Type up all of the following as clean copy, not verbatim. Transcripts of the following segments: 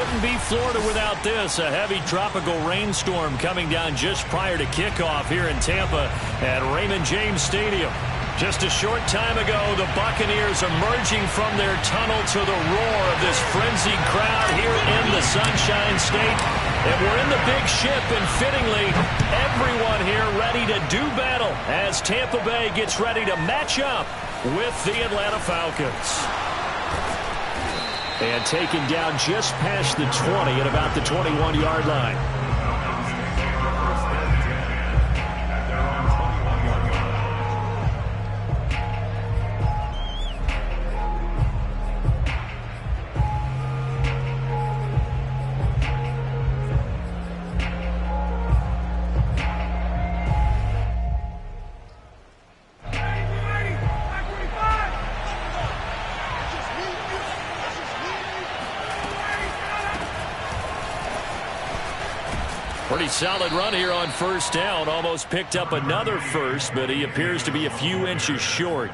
wouldn't be Florida without this. A heavy tropical rainstorm coming down just prior to kickoff here in Tampa at Raymond James Stadium. Just a short time ago, the Buccaneers emerging from their tunnel to the roar of this frenzied crowd here in the Sunshine State. And we're in the big ship, and fittingly, everyone here ready to do battle as Tampa Bay gets ready to match up with the Atlanta Falcons. And taken down just past the 20 at about the 21-yard line. Pretty solid run here on first down. Almost picked up another first, but he appears to be a few inches short.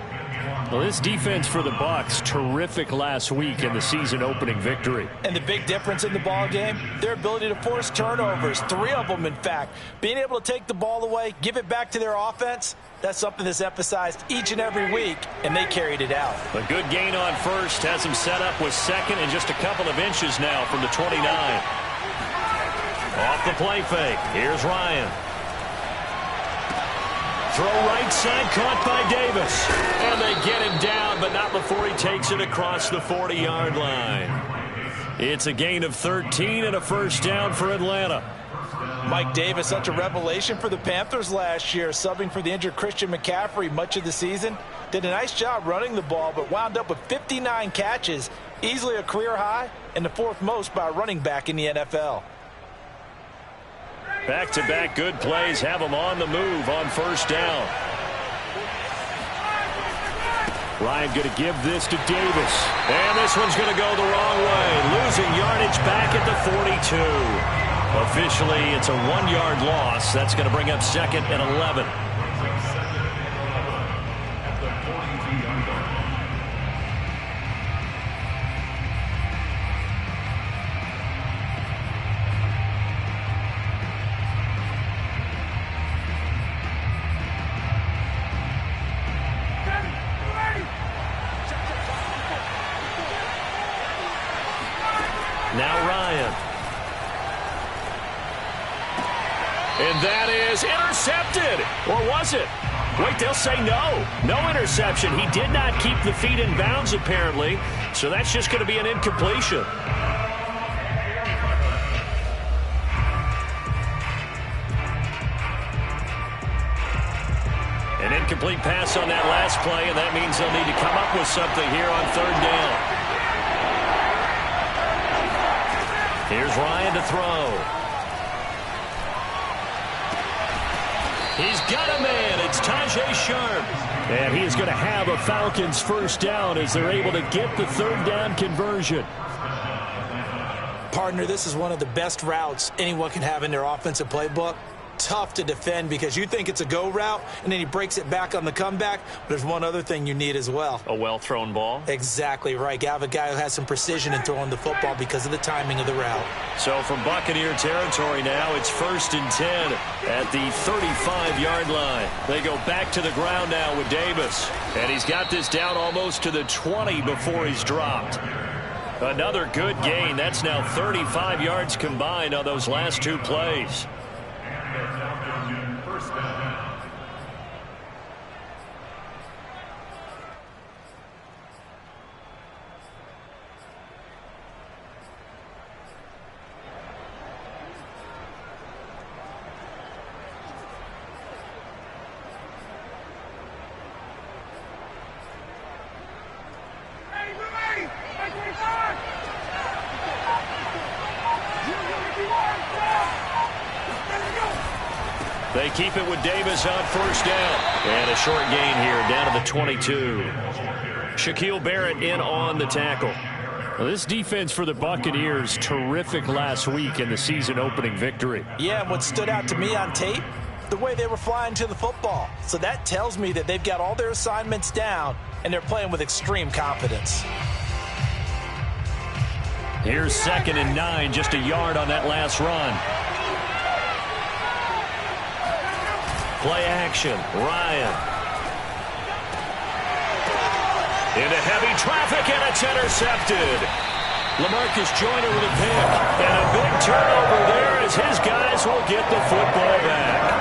Well, this defense for the Bucs, terrific last week in the season-opening victory. And the big difference in the ball game, their ability to force turnovers, 3 of them, in fact. Being able to take the ball away, give it back to their offense, that's something that's emphasized each and every week, and they carried it out. A good gain on first has him set up with second and just a couple of inches now from the 29. Off the play fake. Here's Ryan. Throw right side, caught by Davis. And they get him down, but not before he takes it across the 40-yard line. It's a gain of 13 and a first down for Atlanta. Mike Davis, such a revelation for the Panthers last year, subbing for the injured Christian McCaffrey much of the season. Did a nice job running the ball, but wound up with 59 catches, easily a career high, and the 4th most by a running back in the NFL. Back-to-back good plays have him on the move on first down. Ryan going to give this to Davis. And this one's going to go the wrong way. Losing yardage back at the 42. Officially, it's a 1-yard loss. That's going to bring up second and 11. Now Ryan. And that is intercepted. Or was it? Wait, they'll say no. No interception. He did not keep the feet in bounds, apparently. So that's just going to be an incompletion. An incomplete pass on that last play, and that means they'll need to come up with something here on third down. Here's Ryan to throw. He's got a man. It's Tajay Sharp. And he is going to have a Falcons first down as they're able to get the third down conversion. Partner, this is one of the best routes anyone can have in their offensive playbook. Tough to defend because you think it's a go route, and then he breaks it back on the comeback. But there's one other thing you need as well. A well-thrown ball? Exactly right. You have a guy who has some precision in throwing the football because of the timing of the route. So from Buccaneer territory now, it's 1st and 10 at the 35-yard line. They go back to the ground now with Davis. And he's got this down almost to the 20 before he's dropped. Another good gain. That's now 35 yards combined on those last 2 plays. They keep it with Davis on first down. And a short gain here down to the 22. Shaquille Barrett in on the tackle. Well, this defense for the Buccaneers, terrific last week in the season-opening victory. Yeah, and what stood out to me on tape, the way they were flying to the football. So that tells me that they've got all their assignments down, and they're playing with extreme confidence. Here's 2nd and 9, just a yard on that last run. Play action, Ryan. Into heavy traffic, and it's intercepted. LaMarcus Joyner with a pick, and a big turnover there as his guys will get the football back.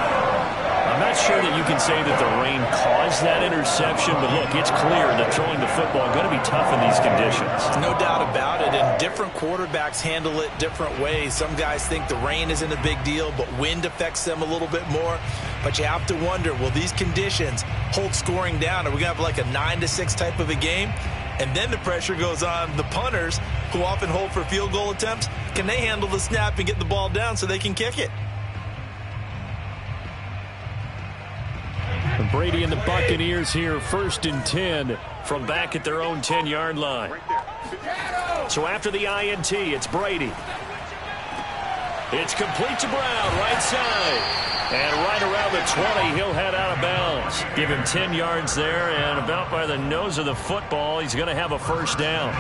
I'm not sure that you can say that the rain caused that interception, but look, it's clear that throwing the football is going to be tough in these conditions. No doubt about it, and different quarterbacks handle it different ways. Some guys think the rain isn't a big deal, but wind affects them a little bit more. But you have to wonder, will these conditions hold scoring down? Are we going to have like a 9-6 type of a game? And then the pressure goes on the punters, who often hold for field goal attempts. Can they handle the snap and get the ball down so they can kick it? Brady and the Buccaneers here, 1st and 10 from back at their own 10-yard line. So after the INT, it's Brady. It's complete to Brown, right side. And right around the 20, he'll head out of bounds. Give him 10 yards there, and about by the nose of the football, he's going to have a first down.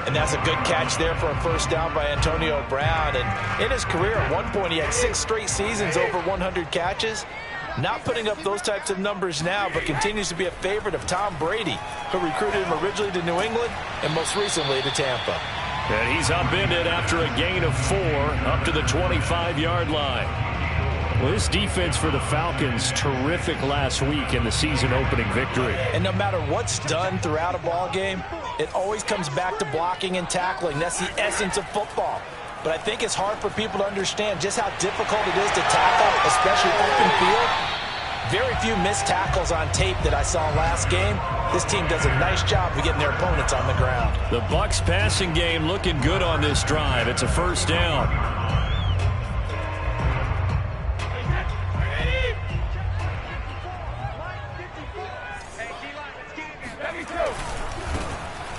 And that's a good catch there for a first down by Antonio Brown. And in his career, at one point, he had 6 straight seasons over 100 catches. Not putting up those types of numbers now, but continues to be a favorite of Tom Brady, who recruited him originally to New England and most recently to Tampa. And he's upended after a gain of 4 up to the 25-yard line. Well, this defense for the Falcons, terrific last week in the season-opening victory. And no matter what's done throughout a ball game, it always comes back to blocking and tackling. That's the essence of football. But I think it's hard for people to understand just how difficult it is to tackle, especially open field. Very few missed tackles on tape that I saw last game. This team does a nice job of getting their opponents on the ground. The Bucs passing game looking good on this drive. It's a first down.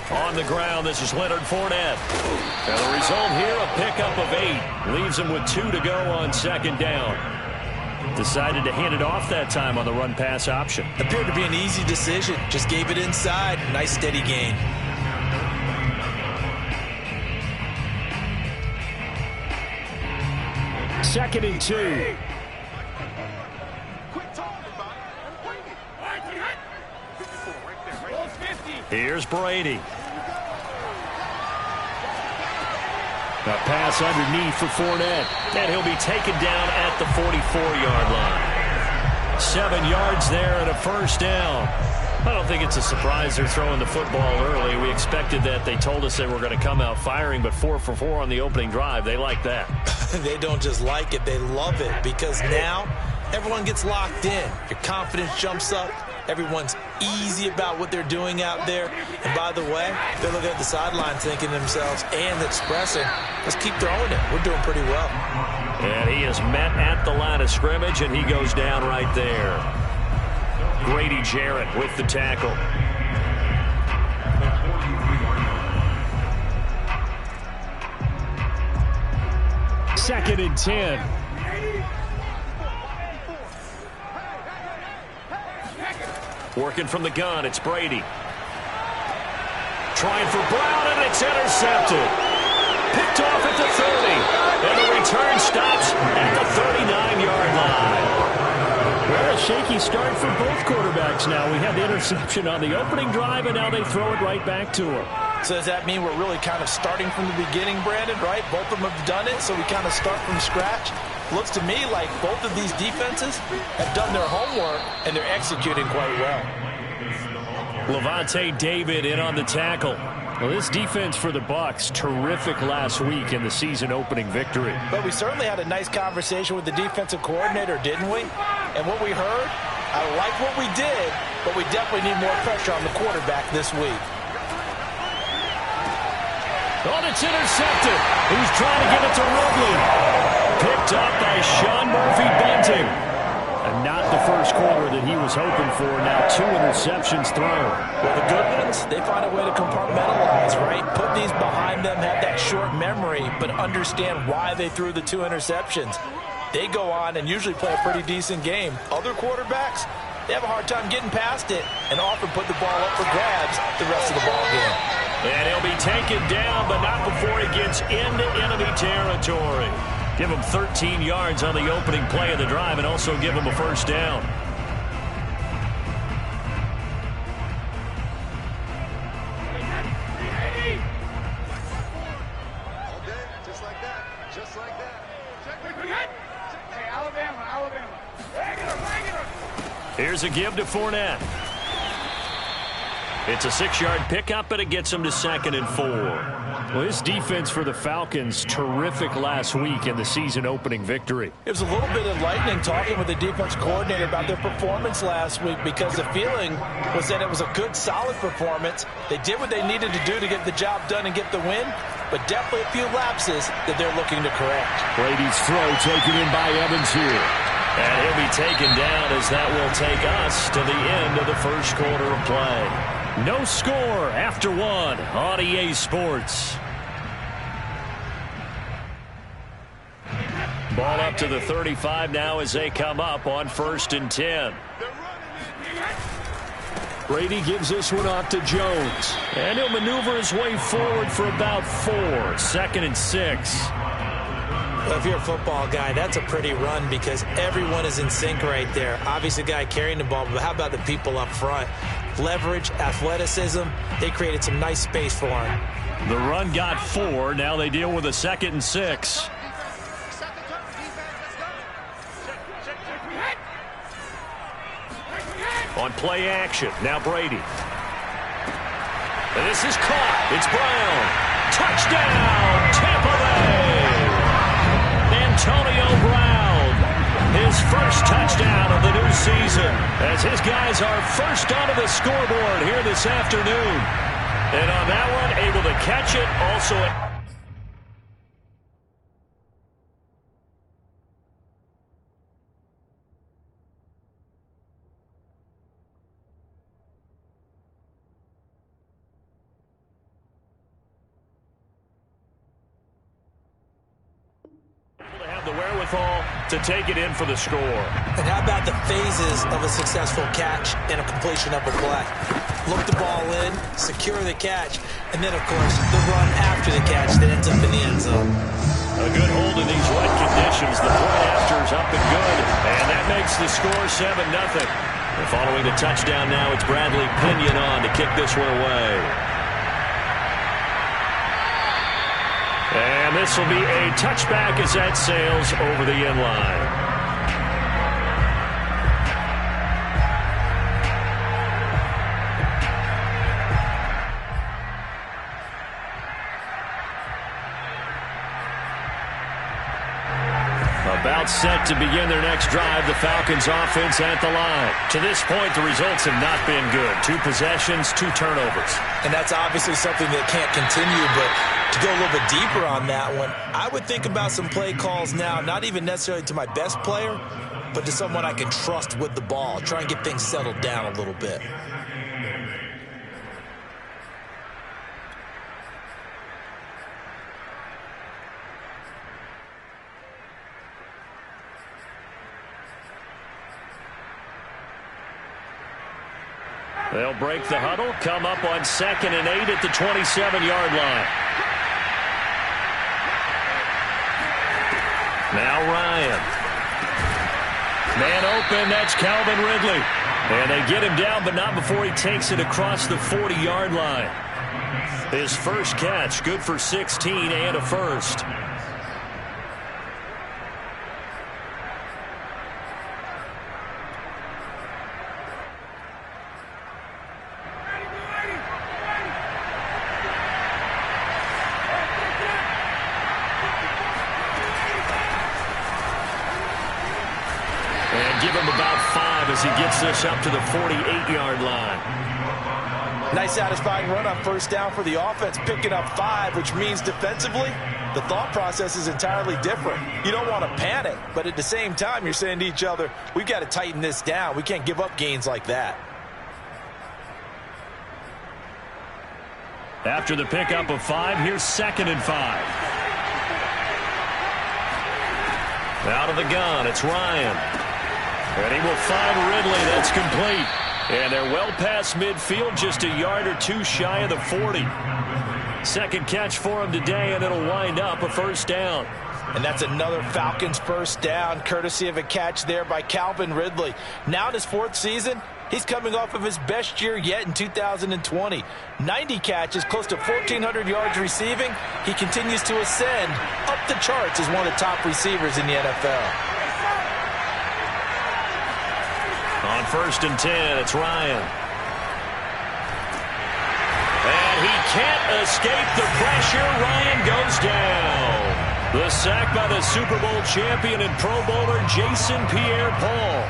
On the ground, this is Leonard Fournette. And the result here, a pickup of 8. Leaves him with 2 to go on 2nd down. Decided to hand it off that time on the run-pass option. Appeared to be an easy decision. Just gave it inside. Nice steady gain. Second and 2. Here's Brady. A pass underneath for Fournette. And he'll be taken down at the 44-yard line. 7 yards there and a first down. I don't think it's a surprise they're throwing the football early. We expected that. They told us they were going to come out firing, but 4 for 4 on the opening drive. They like that. They don't just like it, they love it, because now everyone gets locked in. Your confidence jumps up. Everyone's easy about what they're doing out there. And by the way, they look at the sideline thinking to themselves and expressing, let's keep throwing it. We're doing pretty well. And he is met at the line of scrimmage, and he goes down right there. Grady Jarrett with the tackle. Second and 10. Working from the gun, it's Brady. Trying for Brown, and it's intercepted. Picked off at the 30. And the return stops at the 39-yard line. Well, a shaky start for both quarterbacks now. We had the interception on the opening drive, and now they throw it right back to him. So does that mean we're really kind of starting from the beginning, Brandon, right? Both of them have done it, so we kind of start from scratch. Looks to me like both of these defenses have done their homework, and they're executing quite well. Levante David in on the tackle. Well, this defense for the Bucs, terrific last week in the season-opening victory. But we certainly had a nice conversation with the defensive coordinator, didn't we? And what we heard, I like what we did, but we definitely need more pressure on the quarterback this week. Oh, it's intercepted. He's trying to get it to Ridley. Picked up by Sean Murphy-Bunting. And not the first quarter that he was hoping for. Now 2 interceptions thrown. Well, the good ones, they find a way to compartmentalize, right? Put these behind them, have that short memory, but understand why they threw the 2 interceptions. They go on and usually play a pretty decent game. Other quarterbacks, they have a hard time getting past it and often put the ball up for grabs the rest of the ball game. And he'll be taken down, but not before he gets into enemy territory. Give him 13 yards on the opening play of the drive and also give him a first down. Here's a give to Fournette. It's a 6-yard pickup, but it gets him to 2nd and 4. Well, this defense for the Falcons, terrific last week in the season-opening victory. It was a little bit enlightening talking with the defense coordinator about their performance last week because the feeling was that it was a good, solid performance. They did what they needed to do to get the job done and get the win, but definitely a few lapses that they're looking to correct. Brady's throw taken in by Evans here. And he'll be taken down as that will take us to the end of the first quarter of play. No score after 1 on EA Sports. Ball up to the 35 now as they come up on 1st and 10. Brady gives this one off to Jones. And he'll maneuver his way forward for about 4. 2nd and 6. Well, if you're a football guy, that's a pretty run because everyone is in sync right there. Obviously, the guy carrying the ball, but how about the people up front? Leverage, athleticism, they created some nice space for him. The run got 4. Now they deal with a 2nd and 6. On play action, now Brady. And this is caught. It's Brown. Touchdown, Tampa Bay. Antonio Brown, his first touchdown of the new season, as his guys are first onto the scoreboard here this afternoon. And on that one, able to catch it, also the wherewithal to take it in for the score. And how about the phases of a successful catch and a completion of a play? Look the ball in, secure the catch, and then, of course, the run after the catch that ends up in the end zone. A good hold in these wet conditions. The point after is up and good, and that makes the score 7-0. And following the touchdown now, it's Bradley Pinion on to kick this one away. And this will be a touchback as that sails over the end line. About set to begin their next drive, the Falcons offense at the line. To this point, the results have not been good. 2 possessions, 2 turnovers. And that's obviously something that can't continue, but to go a little bit deeper on that one, I would think about some play calls now, not even necessarily to my best player, but to someone I can trust with the ball. Try and get things settled down a little bit. They'll break the huddle, come up on 2nd and 8 at the 27-yard line. Now Ryan. Man open, that's Calvin Ridley. And they get him down, but not before he takes it across the 40-yard line. His first catch, good for 16 and a first. Give him about 5 as he gets this up to the 48-yard line. Nice satisfying run on first down for the offense, picking up 5, which means defensively, the thought process is entirely different. You don't want to panic, but at the same time, you're saying to each other, we've got to tighten this down. We can't give up gains like that. After the pickup of 5, here's 2nd and 5. Out of the gun, it's Ryan. And he will find Ridley. That's complete. And they're well past midfield, just a yard or two shy of the 40. Second catch for him today, and it'll wind up a first down. And that's another Falcons first down, courtesy of a catch there by Calvin Ridley. Now in his fourth season, he's coming off of his best year yet in 2020. 90 catches, close to 1,400 yards receiving. He continues to ascend up the charts as one of the top receivers in the NFL. On 1st and 10, it's Ryan. And he can't escape the pressure. Ryan goes down. The sack by the Super Bowl champion and Pro Bowler Jason Pierre-Paul.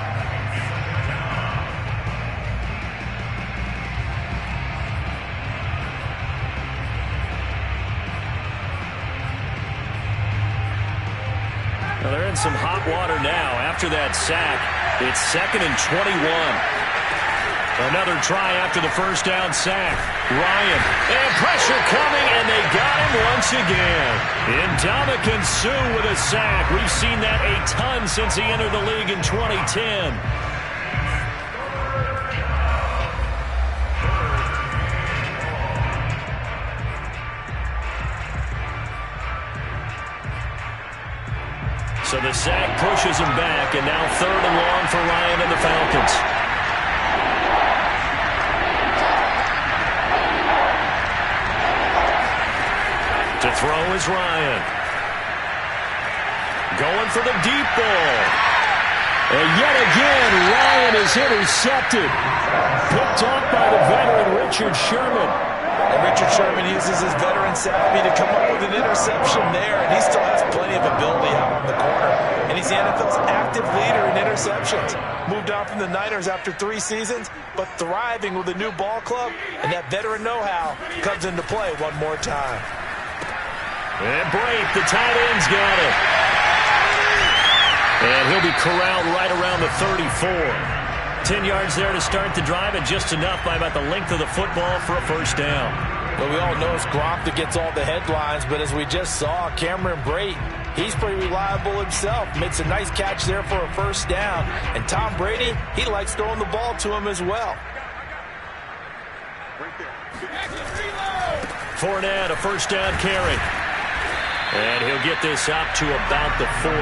Well, they're in some hot water now. After that sack, it's 2nd and 21. Another try after the first down sack. Ryan, and pressure coming, and they got him once again. Ndamukong Suh with a sack. We've seen that a ton since he entered the league in 2010. So the sack pushes him back, and now 3rd and long for Ryan and the Falcons. To throw is Ryan. Going for the deep ball. And yet again, Ryan is intercepted. Picked off by the veteran Richard Sherman. And Richard Sherman uses his veteran savvy to come up with an interception there, and he still has plenty of ability out on the corner. And he's the NFL's active leader in interceptions. Moved on from the Niners after 3 seasons, but thriving with a new ball club, and that veteran know-how comes into play one more time. And Brate, the tight end's got it. And he'll be corralled right around the 34. 10 yards there to start the drive, and just enough by about the length of the football for a first down. Well, we all know it's Gronk that gets all the headlines, but as we just saw, Cameron Brate, he's pretty reliable himself. Makes a nice catch there for a first down. And Tom Brady, he likes throwing the ball to him as well. Fournette, a first down carry. And he'll get this up to about the 40.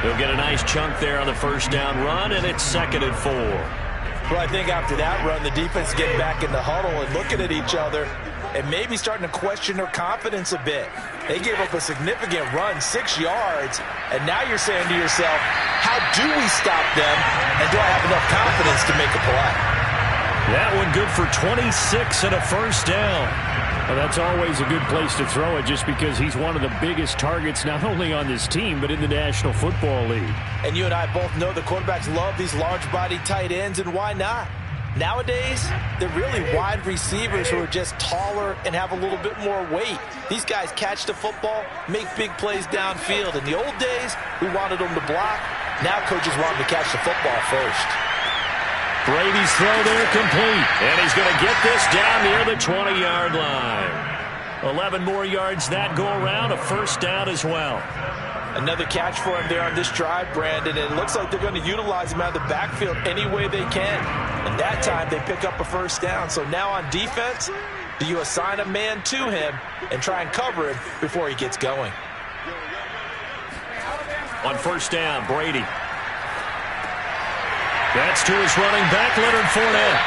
He'll get a nice chunk there on the first down run, and it's 2nd and 4. Well, I think after that run, the defense getting back in the huddle and looking at each other and maybe starting to question their confidence a bit. They gave up a significant run, 6 yards, and now you're saying to yourself, how do we stop them, and do I have enough confidence to make a play? That one good for 26 and a first down. Well, that's always a good place to throw it, just because he's one of the biggest targets not only on this team but in the National Football League. And you and I both know the quarterbacks love these large-bodied tight ends, and why not? Nowadays, they're really wide receivers who are just taller and have a little bit more weight. These guys catch the football, make big plays downfield. In the old days, we wanted them to block. Now coaches want them to catch the football first. Brady's throw there complete, and he's going to get this down near the 20-yard line. 11 more yards that go around, a first down as well. Another catch for him there on this drive, Brandon, and it looks like they're going to utilize him out of the backfield any way they can. And that time they pick up a first down. So now on defense, do you assign a man to him and try and cover him before he gets going? On first down, Brady. That's to his running back, Leonard Fournette.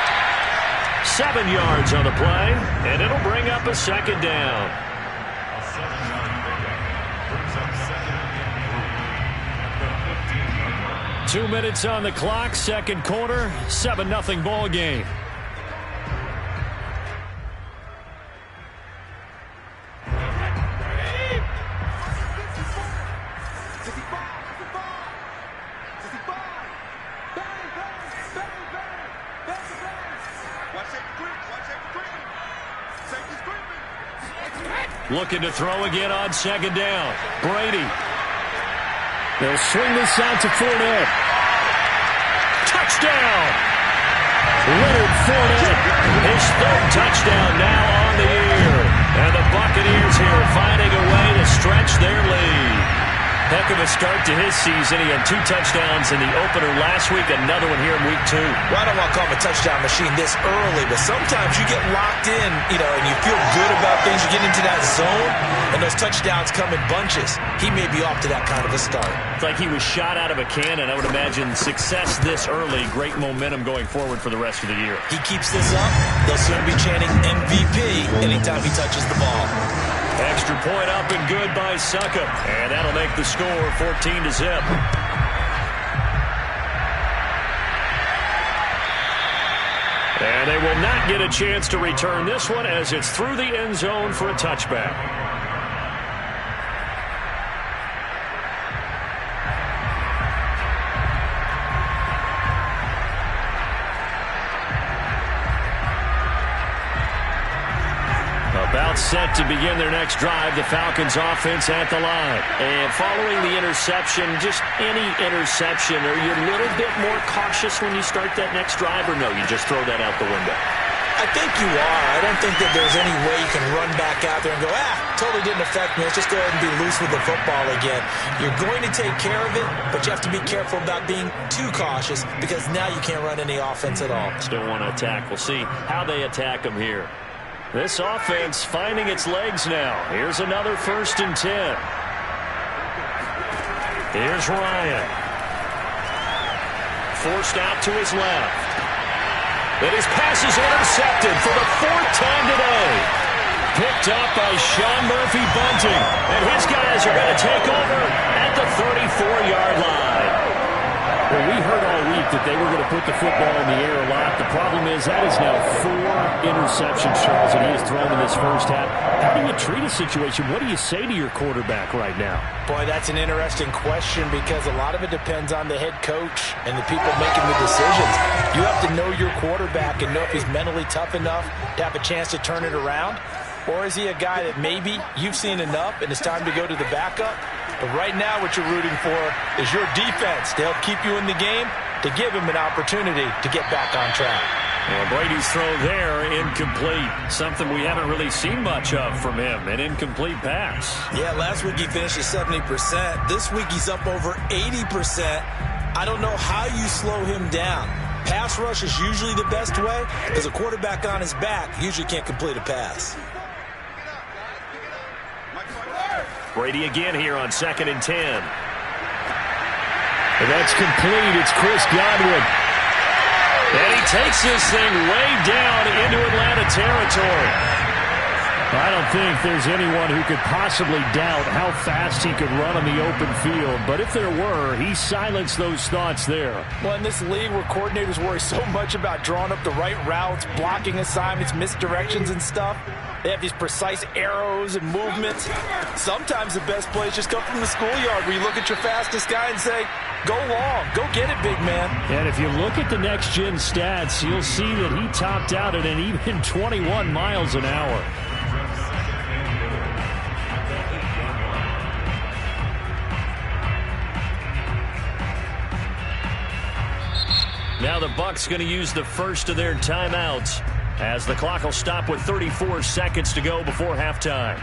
7 yards on the play, and it'll bring up a second down. Two minutes on the clock, second quarter, 7-0 ball game. Looking to throw again on second down. Brady. They'll swing this out to Fournette. Touchdown! Leonard Fournette, his 3rd touchdown now on the year. And the Buccaneers here finding a way to stretch their lead. Heck of a start to his season. He had 2 touchdowns in the opener last week, another one here in week 2. Well, I don't want to call him a touchdown machine this early, but sometimes you get locked in, and you feel good about things. You get into that zone, and those touchdowns come in bunches. He may be off to that kind of a start. It's like he was shot out of a cannon. I would imagine success this early, great momentum going forward for the rest of the year. He keeps this up, they'll soon be chanting MVP anytime he touches the ball. Extra point up and good by Suckup. And that'll make the score 14-0. And they will not get a chance to return this one as it's through the end zone for a touchback. About set to begin their next drive, the Falcons offense at the line. And following the interception, just any interception, are you a little bit more cautious when you start that next drive, or no, you just throw that out the window? I think you are. I don't think that there's any way you can run back out there and go, totally didn't affect me. Let's just go ahead and be loose with the football again. You're going to take care of it, but you have to be careful about being too cautious because now you can't run any offense at all. Still want to attack. We'll see how they attack them here. This offense finding its legs now. Here's another 1st and 10. Here's Ryan. Forced out to his left. And his pass is intercepted for the 4th time today. Picked up by Sean Murphy-Bunting. And his guys are going to take over at the 34-yard line. Well, we heard all week that they were going to put the football in the air a lot. The problem is that is now 4 interceptions, Charles, that he has thrown in this first half. How do you treat a situation? What do you say to your quarterback right now? Boy, that's an interesting question because a lot of it depends on the head coach and the people making the decisions. You have to know your quarterback and know if he's mentally tough enough to have a chance to turn it around. Or is he a guy that maybe you've seen enough and it's time to go to the backup? But right now what you're rooting for is your defense to help keep you in the game, to give him an opportunity to get back on track. Well, Brady's throw there, incomplete. Something we haven't really seen much of from him, an incomplete pass. Yeah, last week he finished at 70%. This week he's up over 80%. I don't know how you slow him down. Pass rush is usually the best way because a quarterback on his back usually can't complete a pass. Brady again here on 2nd and 10. And that's complete. It's Chris Godwin. And he takes this thing way down into Atlanta territory. I don't think there's anyone who could possibly doubt how fast he could run on the open field. But if there were, he silenced those thoughts there. Well, in this league where coordinators worry so much about drawing up the right routes, blocking assignments, misdirections and stuff, they have these precise arrows and movements. Sometimes the best plays just come from the schoolyard where you look at your fastest guy and say, go long, go get it, big man. And if you look at the next-gen stats, you'll see that he topped out at an even 21 miles an hour. Now the Bucs going to use the first of their timeouts as the clock will stop with 34 seconds to go before halftime.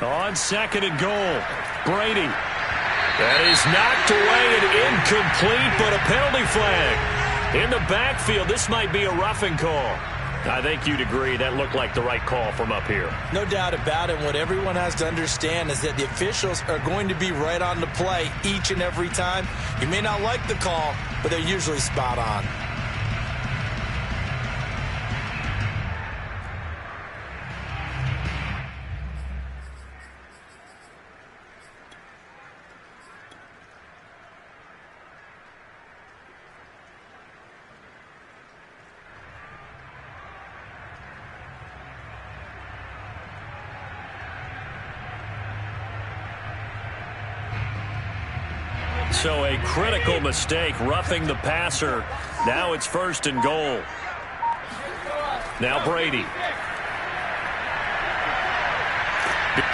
On 2nd and goal, Brady. That is knocked away and incomplete, but a penalty flag. In the backfield, this might be a roughing call. I think you'd agree that looked like the right call from up here. No doubt about it. What everyone has to understand is that the officials are going to be right on the play each and every time. You may not like the call, but they're usually spot on. So a critical mistake, roughing the passer. Now it's 1st and goal. Now Brady.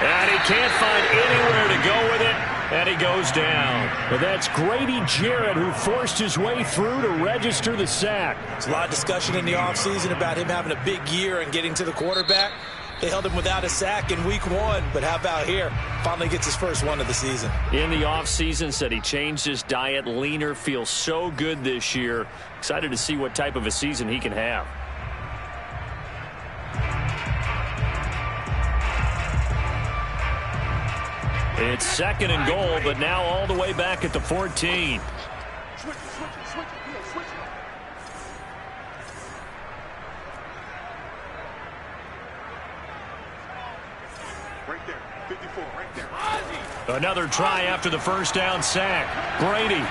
And he can't find anywhere to go with it. And he goes down. But that's Grady Jarrett who forced his way through to register the sack. There's a lot of discussion in the offseason about him having a big year and getting to the quarterback. They held him without a sack in week 1, but how about here? Finally gets his first one of the season. In the offseason, said he changed his diet, leaner, feels so good this year. Excited to see what type of a season he can have. It's 2nd and goal, but now all the way back at the 14. Right there, 54, right there. Another try after the first down sack. Brady.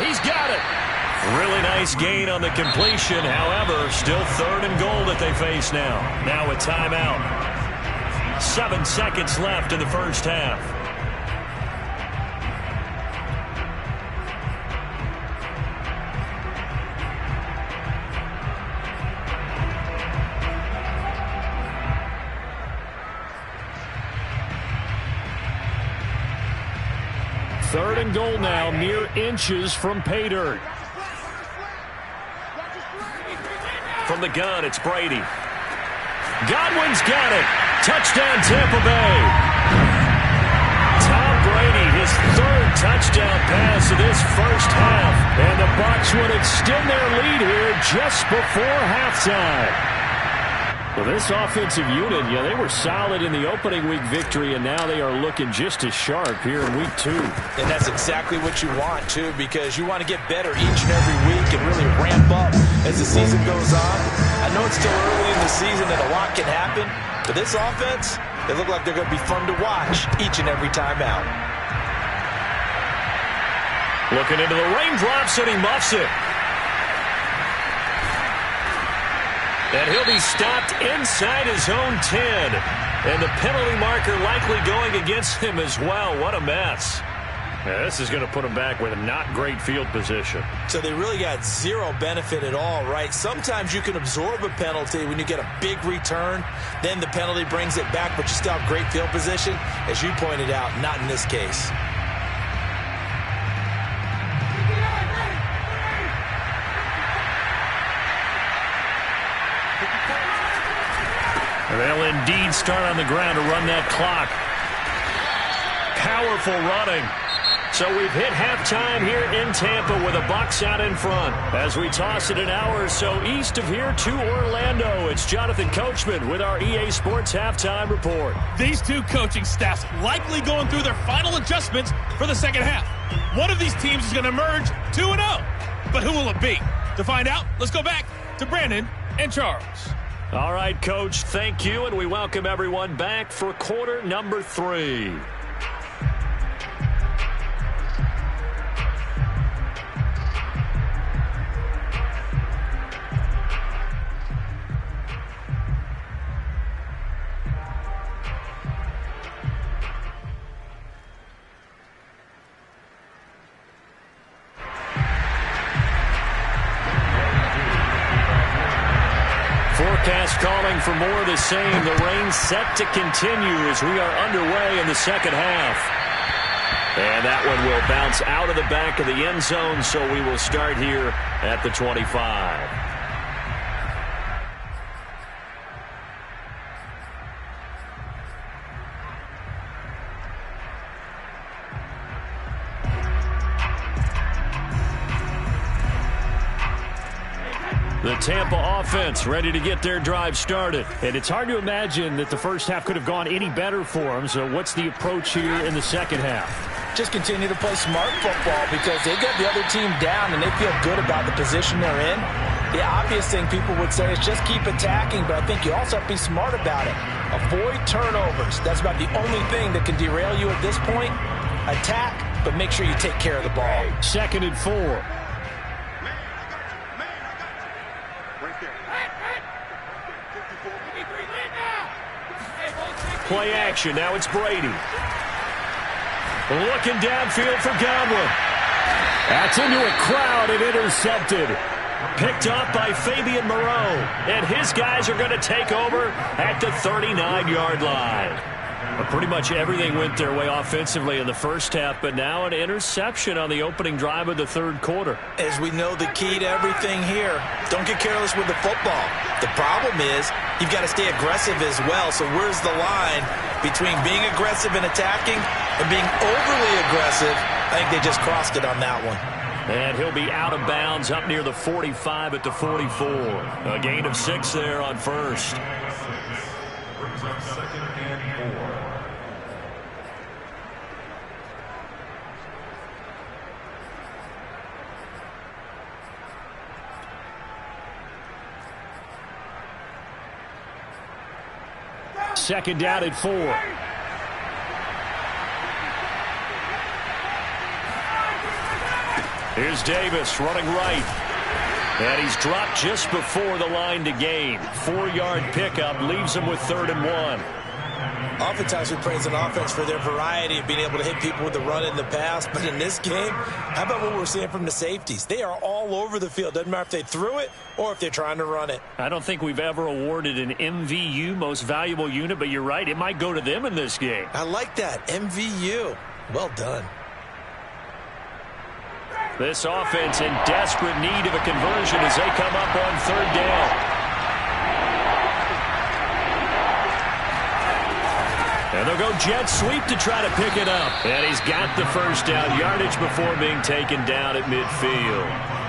He's got it. Really nice gain on the completion. However, still 3rd and goal that they face now. Now a timeout. 7 seconds left in the first half. Third and goal now, mere inches from pay dirt. From the gun, it's Brady. Godwin's got it. Touchdown, Tampa Bay. Tom Brady, his 3rd touchdown pass of this first half. And the Bucs would extend their lead here just before halftime. Well, this offensive unit, yeah, they were solid in the opening week victory, and now they are looking just as sharp here in week 2. And that's exactly what you want, too, because you want to get better each and every week and really ramp up as the season goes on. I know it's still early in the season and a lot can happen, but this offense, they look like they're going to be fun to watch each and every time out. Looking into the raindrops, and he muffs it. And he'll be stopped inside his own 10. And the penalty marker likely going against him as well. What a mess. Yeah, this is going to put him back with a not great field position. So they really got zero benefit at all, right? Sometimes you can absorb a penalty when you get a big return. Then the penalty brings it back, but you still have great field position. As you pointed out, not in this case. They'll indeed start on the ground to run that clock. Powerful running. So we've hit halftime here in Tampa with the Bucs out in front. As we toss it an hour or so east of here to Orlando, it's Jonathan Coachman with our EA Sports Halftime Report. These two coaching staffs likely going through their final adjustments for the second half. One of these teams is going to emerge 2-0. But who will it be? To find out, let's go back to Brandon and Charles. All right, Coach, thank you, and we welcome everyone back for quarter number 3. Forecast calling for more of the same. The rain set to continue as we are underway in the second half. And that one will bounce out of the back of the end zone, so we will start here at the 25. The Tampa offense ready to get their drive started. And it's hard to imagine that the first half could have gone any better for them. So what's the approach here in the second half? Just continue to play smart football because they got the other team down and they feel good about the position they're in. The obvious thing people would say is just keep attacking, but I think you also have to be smart about it. Avoid turnovers. That's about the only thing that can derail you at this point. Attack, but make sure you take care of the ball. 2nd and 4. Play action. Now it's Brady. Looking downfield for Godwin. That's into a crowd and intercepted. Picked off by Fabian Moreau. And his guys are going to take over at the 39-yard line. Pretty much everything went their way offensively in the first half, but now an interception on the opening drive of the third quarter. As we know, the key to everything here, don't get careless with the football. The problem is you've got to stay aggressive as well. So where's the line between being aggressive and attacking and being overly aggressive? I think they just crossed it on that one. And he'll be out of bounds up near the 45 at the 44. A gain of 6 there on first. Brings up 2nd and 4. Second down at 4. Here's Davis running right. And he's dropped just before the line to gain. 4-yard pickup leaves him with 3rd and 1. Oftentimes we praise an offense for their variety of being able to hit people with the run in the pass. But in this game, how about what we're seeing from the safeties? They are all over the field. Doesn't matter if they threw it or if they're trying to run it. I don't think we've ever awarded an MVU, most valuable unit, but you're right. It might go to them in this game. I like that. MVU. Well done. This offense in desperate need of a conversion as they come up on 3rd down. And they'll go jet sweep to try to pick it up. And he's got the first down yardage before being taken down at midfield.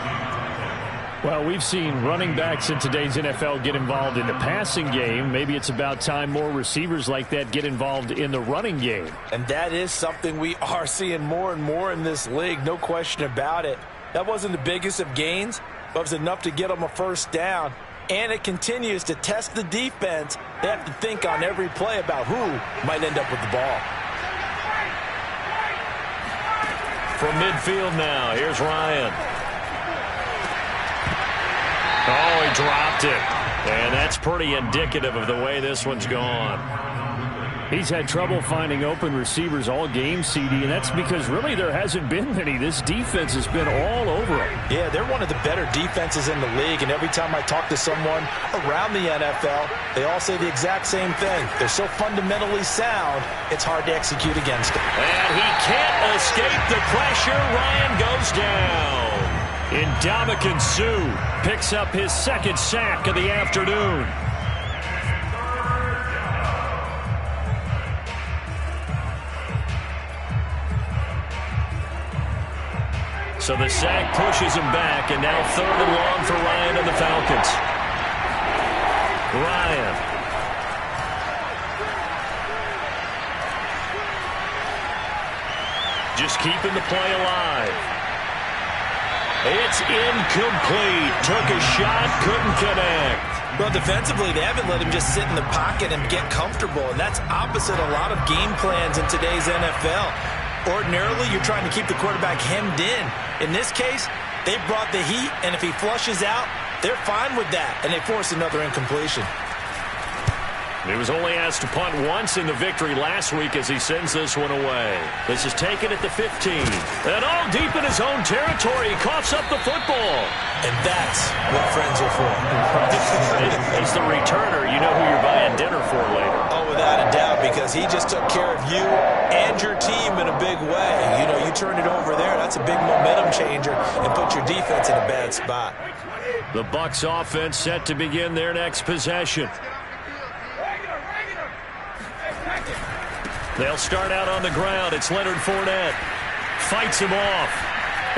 Well, we've seen running backs in today's NFL get involved in the passing game. Maybe it's about time more receivers like that get involved in the running game. And that is something we are seeing more and more in this league, no question about it. That wasn't the biggest of gains, but it was enough to get them a first down. And it continues to test the defense. They have to think on every play about who might end up with the ball. From midfield now, here's Ryan. Oh, he dropped it. And that's pretty indicative of the way this one's gone. He's had trouble finding open receivers all game, CD, and that's because really there hasn't been many. This defense has been all over him. Yeah, they're one of the better defenses in the league, and every time I talk to someone around the NFL, they all say the exact same thing. They're so fundamentally sound, it's hard to execute against them. And he can't escape the pressure. Ryan goes down. Ndamukong Suh picks up his 2nd sack of the afternoon. So the sack pushes him back, and now 3rd and long for Ryan and the Falcons. Ryan. Just keeping the play alive. It's incomplete. Took a shot, couldn't connect. Well, defensively, they haven't let him just sit in the pocket and get comfortable, and that's opposite a lot of game plans in today's NFL. Ordinarily, you're trying to keep the quarterback hemmed in. In this case, they brought the heat, and if he flushes out, they're fine with that, and they force another incompletion. He was only asked to punt once in the victory last week as he sends this one away. This is taken at the 15. And all deep in his own territory, he coughs up the football. And that's what friends are for. As the returner, you know who you're buying dinner for later. Oh, without a doubt, because he just took care of you and your team in a big way. You know, you turned it over there. That's a big momentum changer and put your defense in a bad spot. The Bucs offense set to begin their next possession. They'll start out on the ground. It's Leonard Fournette. Fights him off.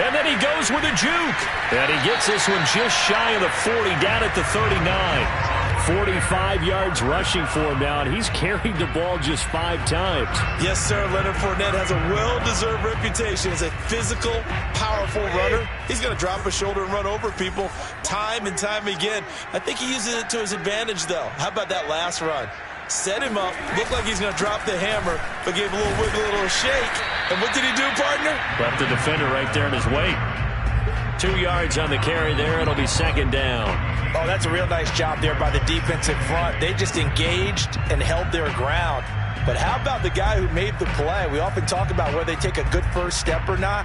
And then he goes with a juke. And he gets this one just shy of the 40, down at the 39. 45 yards rushing for him now, and he's carried the ball just 5 times. Yes, sir. Leonard Fournette has a well-deserved reputation as a physical, powerful runner. He's going to drop a shoulder and run over people time and time again. I think he uses it to his advantage, though. How about that last run? Set him up, looked like he's going to drop the hammer, but gave a little wiggle, a little shake. And what did he do, partner? Left the defender right there in his weight. 2 yards on the carry there. It'll be 2nd down. Oh, that's a real nice job there by the defensive front. They just engaged and held their ground. But how about the guy who made the play? We often talk about whether they take a good first step or not.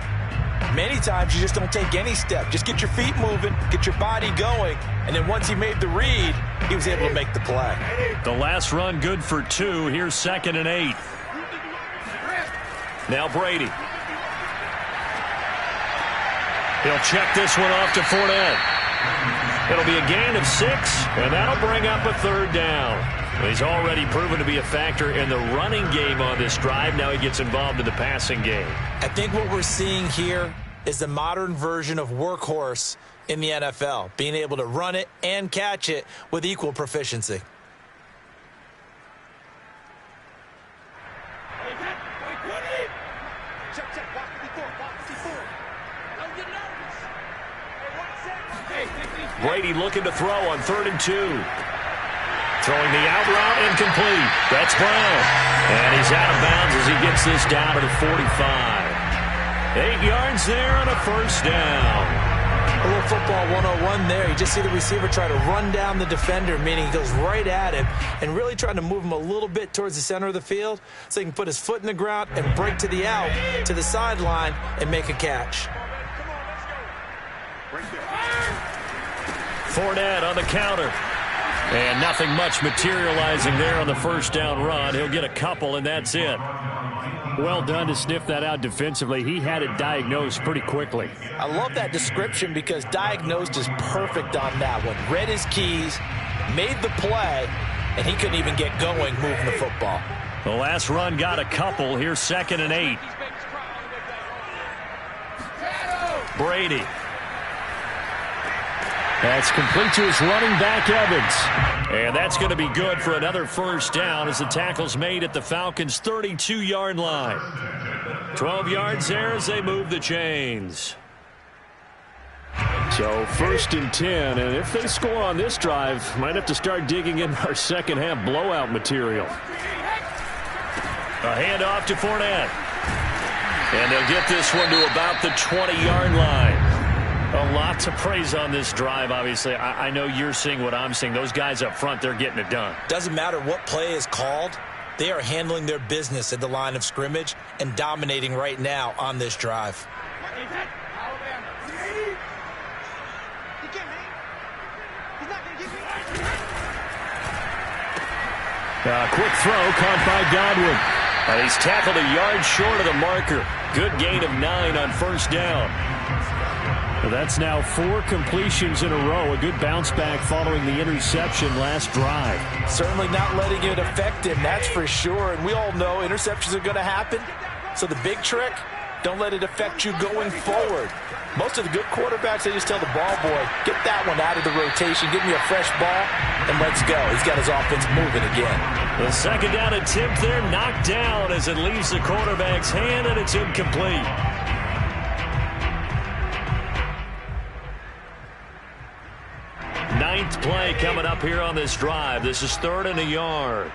Many times you just don't take any step. Just get your feet moving, get your body going, and then once he made the read, he was able to make the play. The last run good for 2. Here's 2nd and 8. Now Brady. He'll check this one off to Fournette. It'll be a gain of 6, and that'll bring up a 3rd down. He's already proven to be a factor in the running game on this drive. Now he gets involved in the passing game. I think what we're seeing here is the modern version of workhorse in the NFL, being able to run it and catch it with equal proficiency. Brady looking to throw on 3rd and 2. Throwing the out route incomplete. That's Brown. And he's out of bounds as he gets this down to the 45. 8 yards there on a 1st down. A little football 101 there. You just see the receiver try to run down the defender, meaning he goes right at him and really trying to move him a little bit towards the center of the field so he can put his foot in the ground and break to the out, to the sideline, and make a catch. Fournette on the counter. And nothing much materializing there on the 1st down run. He'll get a couple, and that's it. Well done to sniff that out defensively. He had it diagnosed pretty quickly. I love that description because diagnosed is perfect on that one. Read his keys, made the play, and he couldn't even get going moving the football. The last run got a couple. Here's 2nd and 8. Brady. That's complete to his running back, Evans. And that's going to be good for another 1st down as the tackle's made at the Falcons' 32-yard line. 12 yards there as they move the chains. So 1st and 10, and if they score on this drive, might have to start digging in our second-half blowout material. A handoff to Fournette. And they'll get this one to about the 20-yard line. A lot to praise on this drive, obviously. I know you're seeing what I'm seeing. Those guys up front, they're getting it done. Doesn't matter what play is called. They are handling their business at the line of scrimmage and dominating right now on this drive. Quick throw caught by Godwin. And he's tackled a yard short of the marker. Good gain of 9 on 1st down. That's now 4 completions in a row. A good bounce back following the interception last drive. Certainly not letting it affect him, that's for sure. And we all know interceptions are going to happen. So the big trick, don't let it affect you going forward. Most of the good quarterbacks, they just tell the ball boy, get that one out of the rotation, give me a fresh ball, and let's go. He's got his offense moving again. The 2nd down attempt there knocked down as it leaves the quarterback's hand, and it's incomplete. Ninth play coming up here on this drive. This is 3rd and a yard.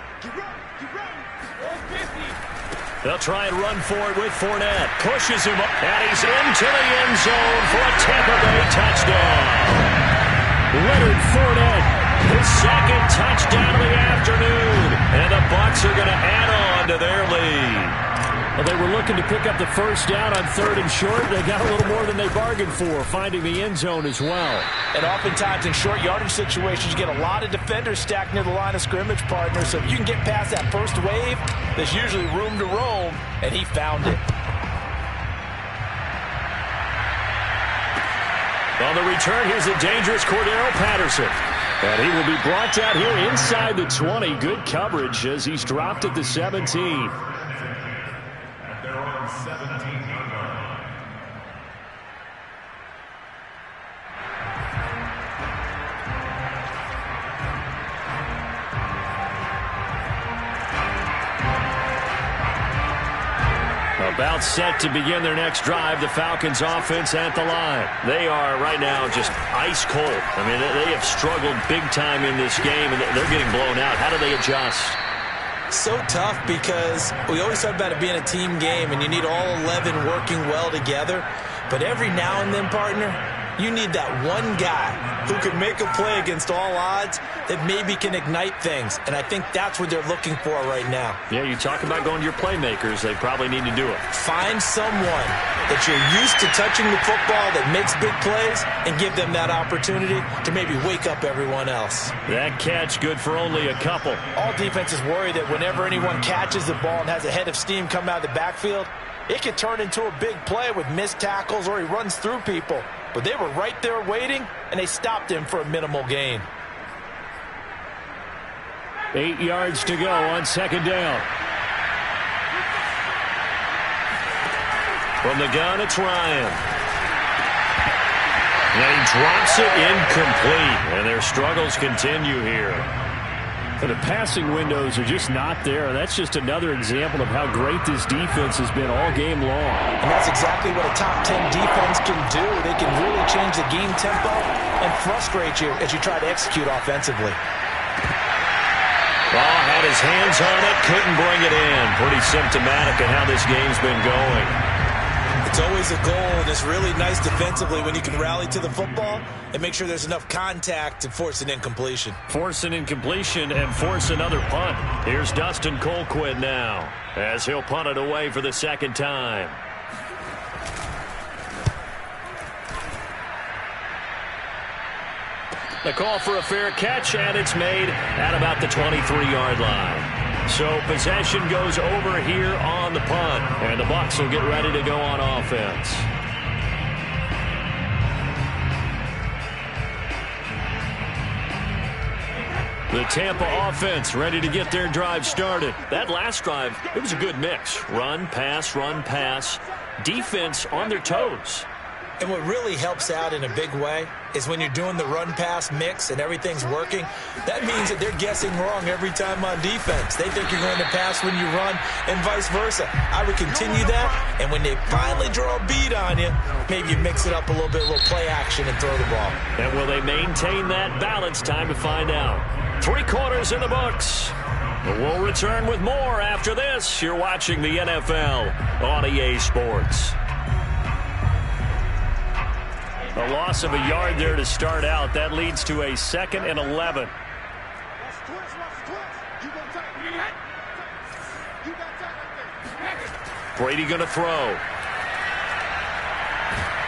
They'll try and run for it with Fournette. Pushes him up, and he's into the end zone for a Tampa Bay touchdown. Leonard Fournette, his 2nd touchdown of the afternoon. And the Bucs are going to add on to their lead. Well, they were looking to pick up the 1st down on 3rd and short. They got a little more than they bargained for, finding the end zone as well. And oftentimes in short yardage situations, you get a lot of defenders stacked near the line of scrimmage, partner. So if you can get past that first wave, there's usually room to roam, and he found it. On the return, here's the dangerous Cordero Patterson. And he will be brought down here inside the 20. Good coverage as he's dropped at the 17. About set to begin their next drive, the Falcons offense at the line. They are right now just ice cold. I mean, they have struggled big time in this game, and they're getting blown out. How do they adjust? So tough because we always talk about it being a team game, and you need all 11 working well together. But every now and then, partner, You need that one guy who can make a play against all odds that maybe can ignite things. And I think that's what they're looking for right now. Yeah, you talk about going to your playmakers. They probably need to do it. Find someone that you're used to touching the football that makes big plays and give them that opportunity to maybe wake up everyone else. That catch good for only a couple. All defenses worry that whenever anyone catches the ball and has a head of steam come out of the backfield, it could turn into a big play with missed tackles or he runs through people. But they were right there waiting, and they stopped him for a minimal gain. 8 yards to go on second down. From the gun, it's Ryan. And he drops it incomplete, and their struggles continue here. The passing windows are just not there. That's just another example of how great this defense has been all game long. And that's exactly what a top 10 defense can do. They can really change the game tempo and frustrate you as you try to execute offensively. Ball had his hands on it, couldn't bring it in. Pretty symptomatic of how this game's been going. It's always a goal, and it's really nice defensively when you can rally to the football and make sure there's enough contact to force an incompletion. Force an incompletion and force another punt. Here's Dustin Colquitt now as he'll punt it away for the second time. The call for a fair catch, and it's made at about the 23-yard line. So possession goes over here on the punt, and the Bucs will get ready to go on offense. The Tampa offense ready to get their drive started. That last drive, it was a good mix. Run, pass, defense on their toes. And what really helps out in a big way is when you're doing the run-pass mix and everything's working, that means that they're guessing wrong every time on defense. They think you're going to pass when you run and vice versa. I would continue that, and when they finally draw a beat on you, maybe you mix it up a little bit, a little play action and throw the ball. And will they maintain that balance? Time to find out. 3 quarters in the books. We'll return with more after this. You're watching the NFL on EA Sports. A loss of a yard there to start out. That leads to a 2nd and 11. Brady going to throw.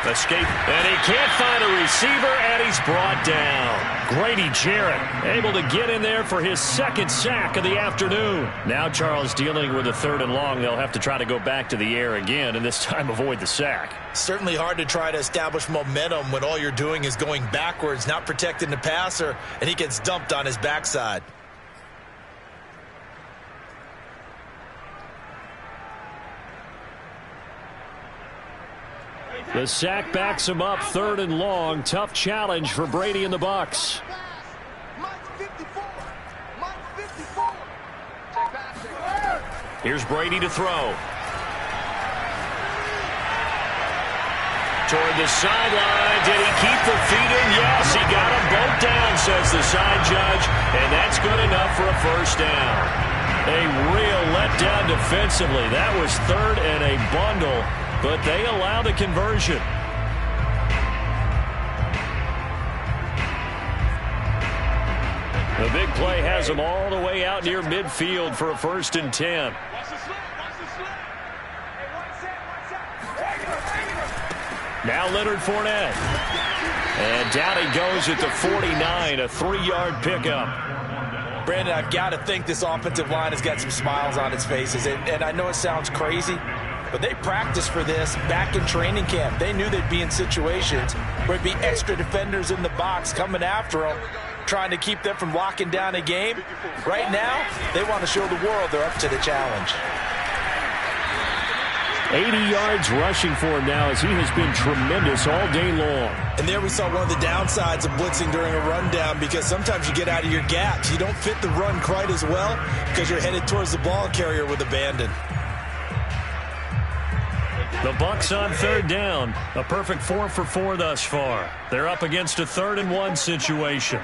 Escape, and he can't find a receiver, and he's brought down. Grady Jarrett able to get in there for his 2nd sack of the afternoon. Now Charles dealing with a 3rd and long. They'll have to try to go back to the air again, and this time avoid the sack. Certainly hard to try to establish momentum when all you're doing is going backwards, not protecting the passer, and he gets dumped on his backside. The sack backs him up, 3rd and long. Tough challenge for Brady and the Bucs. Here's Brady to throw. Toward the sideline. Did he keep the feet in? Yes, he got them both down, says the side judge. And that's good enough for a 1st down. A real letdown defensively. That was 3rd and a bundle. But they allow the conversion. The big play has them all the way out near midfield for a 1st and 10. Now Leonard Fournette. And down he goes at the 49, a 3-yard pickup. Brandon, I've got to think this offensive line has got some smiles on its faces. And I know it sounds crazy, but they practiced for this back in training camp. They knew they'd be in situations where it'd be extra defenders in the box coming after them, trying to keep them from locking down a game. Right now, they want to show the world they're up to the challenge. 80 yards rushing for him now as he has been tremendous all day long. And there we saw one of the downsides of blitzing during a rundown, because sometimes you get out of your gaps. You don't fit the run quite as well because you're headed towards the ball carrier with abandon. The Bucs on 3rd down. A perfect 4 for 4 thus far. They're up against a 3rd and 1 situation.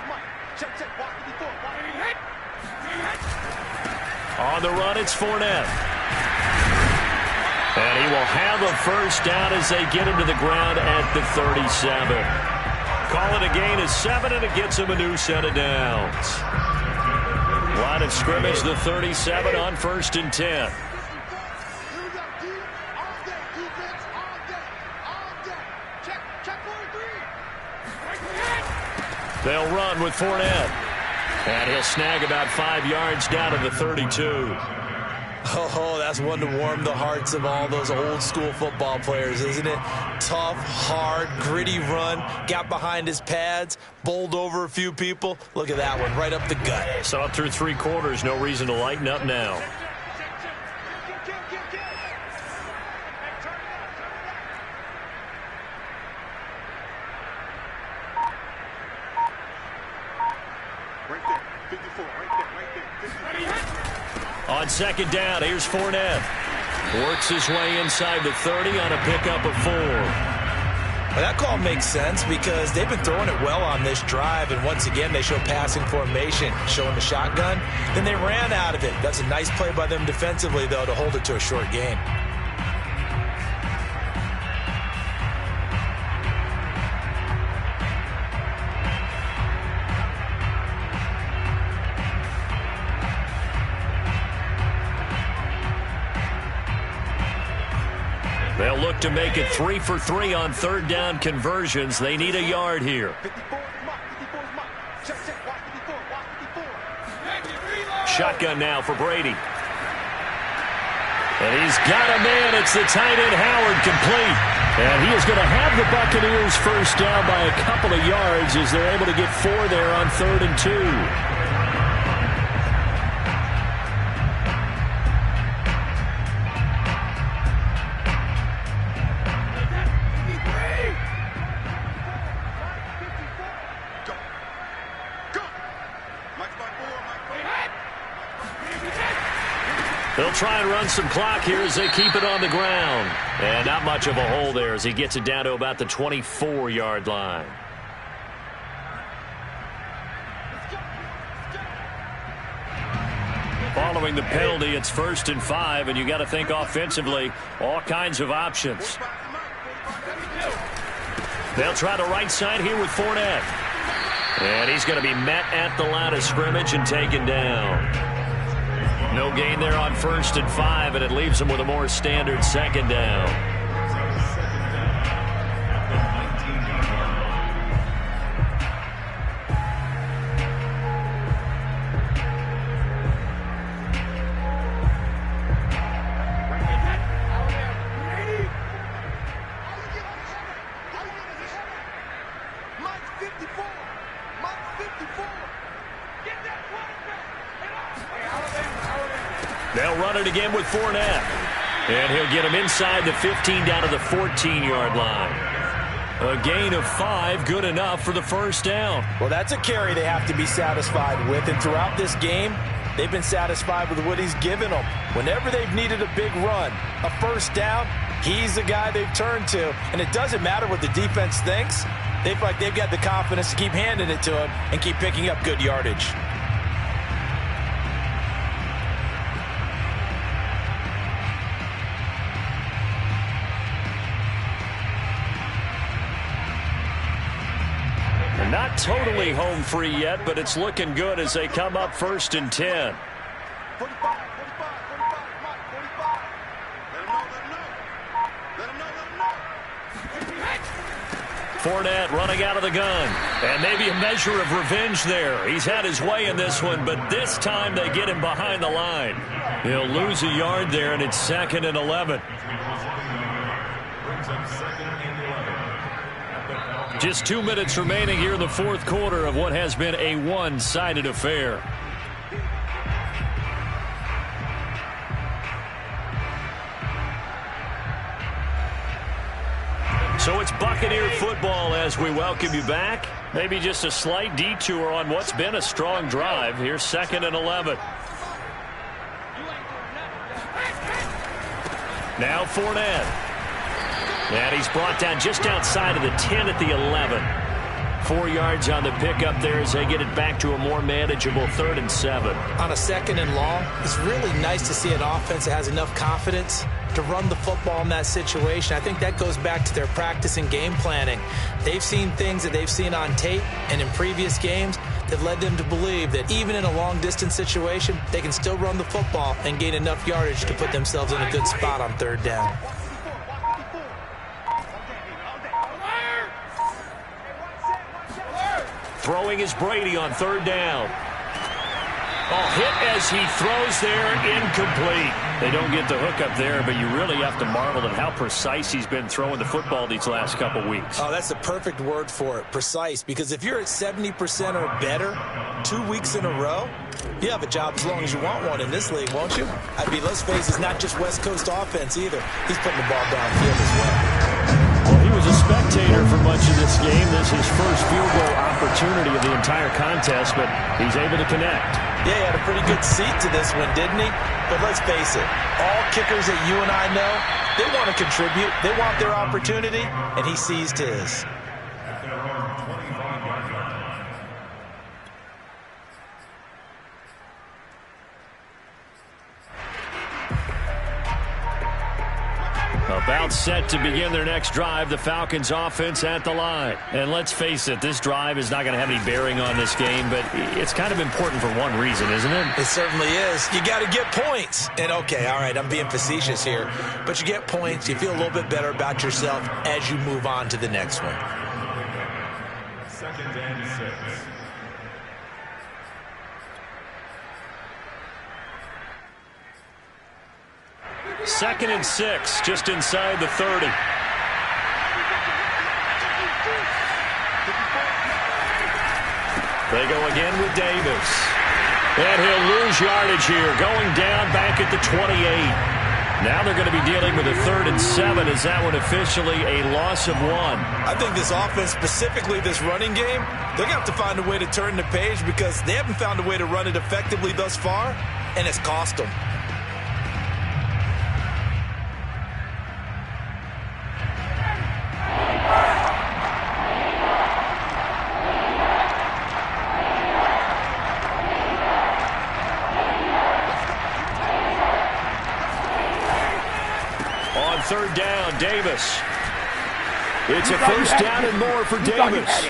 On the run, it's Fournette. And he will have a 1st down as they get him to the ground at the 37. call it a gain of 7, and it gets him a new set of downs. Line of scrimmage, the 37 on 1st and 10. They'll run with Fournette. And he'll snag about 5 yards down to the 32. Oh, that's one to warm the hearts of all those old school football players, isn't it? Tough, hard, gritty run. Got behind his pads, bowled over a few people. Look at that one, right up the gut. Saw it through 3 quarters. No reason to lighten up now. On 2nd down, here's Fournette. Works his way inside the 30 on a pickup of 4. Well, that call makes sense because they've been throwing it well on this drive, and once again they show passing formation, showing the shotgun. Then they ran out of it. That's a nice play by them defensively, though, to hold it to a short gain. They'll look to make it 3 for 3 on 3rd down conversions. They need a yard here. Shotgun now for Brady. And he's got a man. It's the tight end Howard, complete. And he is going to have the Buccaneers first down by a couple of yards as they're able to get 4 there on 3rd and 2. They'll try and run some clock here as they keep it on the ground. And not much of a hole there as he gets it down to about the 24-yard line. Following the penalty, it's 1st and 5, and you got to think offensively, all kinds of options. They'll try the right side here with Fournette. And he's going to be met at the line of scrimmage and taken down. No gain there on 1st and 5, and it leaves them with a more standard 2nd down. They'll run it again with Fournette. And he'll get him inside the 15 down to the 14-yard line. A gain of 5, good enough for the first down. Well, that's a carry they have to be satisfied with. And throughout this game, they've been satisfied with what he's given them. Whenever they've needed a big run, a first down, he's the guy they've turned to. And it doesn't matter what the defense thinks. They feel like they've got the confidence to keep handing it to him and keep picking up good yardage. Not totally home free yet, but it's looking good as they come up 1st and 10. Fournette running out of the gun. And maybe a measure of revenge there. He's had his way in this one, but this time they get him behind the line. He'll lose a yard there, and it's 2nd and 11. Just 2 minutes remaining here in the 4th quarter of what has been a one-sided affair. So it's Buccaneer football as we welcome you back. Maybe just a slight detour on what's been a strong drive. Here's 2nd and 11. Now Fournette. And he's brought down just outside of the 10 at the 11. 4 yards on the pickup there as they get it back to a more manageable 3rd and 7. On a 2nd and long, it's really nice to see an offense that has enough confidence to run the football in that situation. I think that goes back to their practice and game planning. They've seen things that they've seen on tape and in previous games that led them to believe that even in a long-distance situation, they can still run the football and gain enough yardage to put themselves in a good spot on 3rd down. Throwing is Brady on 3rd down. Oh, hit as he throws there, incomplete. They don't get the hook up there, but you really have to marvel at how precise he's been throwing the football these last couple weeks. Oh, that's the perfect word for it, precise, because if you're at 70% or better 2 weeks in a row, you have a job as long as you want one in this league, won't you? I mean, let's face it, it's not just West Coast offense either. He's putting the ball downfield as well. Well, he was a spectator for much of this game. This is his first field goal opportunity of the entire contest, but he's able to connect. Yeah, he had a pretty good seat to this one, didn't he? But let's face it, all kickers that you and I know, they want to contribute. They want their opportunity, and he seized his. About set to begin their next drive, the Falcons offense at the line. And let's face it, this drive is not going to have any bearing on this game, but it's kind of important for one reason, isn't it? It certainly is. You got to get points. And okay, all right, I'm being facetious here, but you get points, you feel a little bit better about yourself as you move on to the next one. 2nd and 6. Second and 6, just inside the 30. They go again with Davis. And he'll lose yardage here, going down back at the 28. Now they're going to be dealing with a 3rd and 7. Is that one officially a loss of 1? I think this offense, specifically this running game, they're going to have to find a way to turn the page because they haven't found a way to run it effectively thus far, and it's cost them. On 3rd down, Davis. It's a 1st down and more for Davis.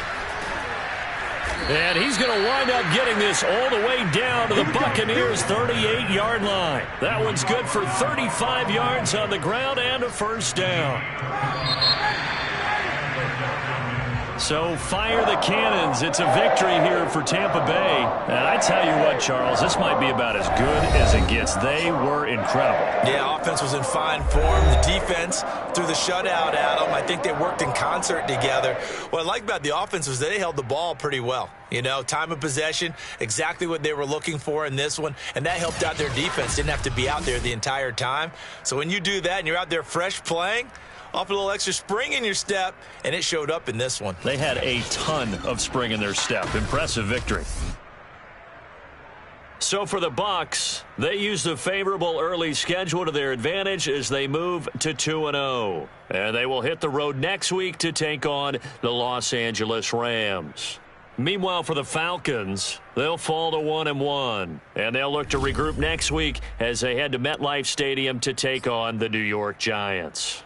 And he's going to wind up getting this all the way down to the Buccaneers' 38-yard line. That one's good for 35 yards on the ground and a 1st down. So fire the cannons. It's a victory here for Tampa Bay. And I tell you what, Charles, this might be about as good as it gets. They were incredible. Yeah, offense was in fine form. The defense threw the shutout at them. I think they worked in concert together. What I like about the offense was they held the ball pretty well. You know, time of possession, exactly what they were looking for in this one. And that helped out their defense. Didn't have to be out there the entire time. So when you do that and you're out there fresh playing, off a little extra spring in your step, and it showed up in this one. They had a ton of spring in their step. Impressive victory. So for the Bucs, they use the favorable early schedule to their advantage as they move to 2-0. And they will hit the road next week to take on the Los Angeles Rams. Meanwhile, for the Falcons, they'll fall to 1-1. And they'll look to regroup next week as they head to MetLife Stadium to take on the New York Giants.